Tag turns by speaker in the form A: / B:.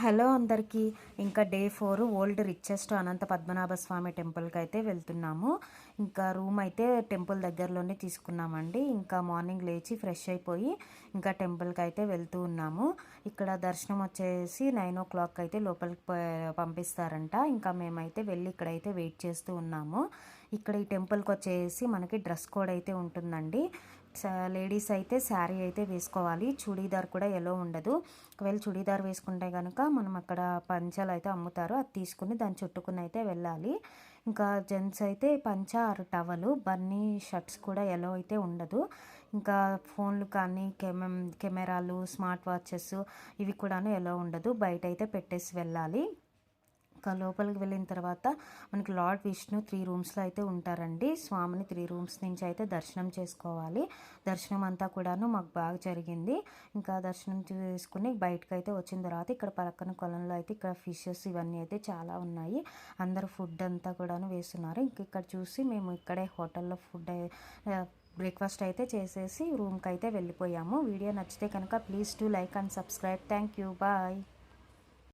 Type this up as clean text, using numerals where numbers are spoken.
A: Hello అందరికీ. ఇంకా day 4 old richest Anantha Padmanabha స్వామి టెంపుల్కి అయితే వెళ్తున్నాము. ఇంకా రూమ్ అయితే టెంపుల్ దగ్గరలోనే తీసుకున్నామండి. ఇంకా మార్నింగ్ లేచి ఫ్రెష్ అయిపోయి ఇంకా టెంపుల్కి అయితే వెళ్తూ ఉన్నాము. ఇక్కడ దర్శనం వచ్చేసి 9 o'clock అయితే లోపలికి పంపిస్తారంట. ఇంకా మేమైతే వెళ్ళి ఇక్కడైతే వెయిట్ చేస్తూ ఉన్నాము. ఇక్కడ ఈ టెంపుల్కి వచ్చేసి మనకి డ్రెస్ కోడ్ అయితే ఉంటుందండి. లేడీస్ అయితే శారీ అయితే వేసుకోవాలి. చూడీదార్ కూడా ఎలో ఉండదు. ఒకవేళ చూడీదార్ వేసుకుంటే కనుక మనం అక్కడ పంచలు అయితే అమ్ముతారు, అది తీసుకుని దాన్ని చుట్టుకుని అయితే వెళ్ళాలి. ఇంకా జెంట్స్ అయితే పంచ ఆరు టవలు, బన్నీ షర్ట్స్ కూడా ఎలో అయితే ఉండదు. ఇంకా ఫోన్లు కానీ కెమెరాలు, స్మార్ట్ వాచెస్ ఇవి కూడాను ఎలో ఉండదు. బయట అయితే పెట్టేసి వెళ్ళాలి. ఇంకా లోపలికి వెళ్ళిన తర్వాత మనకి లార్డ్ విష్ణు 3 రూమ్స్లో అయితే ఉంటారండి. స్వామిని 3 రూమ్స్ నుంచి అయితే దర్శనం చేసుకోవాలి. దర్శనం అంతా కూడాను మాకు బాగా జరిగింది. ఇంకా దర్శనం చేసుకుని బయటకు అయితే వచ్చిన తర్వాత ఇక్కడ పక్కన కొలంలో అయితే ఇక్కడ ఫిషెస్ ఇవన్నీ అయితే చాలా ఉన్నాయి. అందరూ ఫుడ్ అంతా కూడాను వేస్తున్నారు. ఇంక ఇక్కడ చూసి మేము ఇక్కడే హోటల్లో బ్రేక్ఫాస్ట్ అయితే చేసేసి రూమ్కి అయితే వెళ్ళిపోయాము. వీడియో నచ్చితే కనుక please to like and subscribe. Thank you. Bye.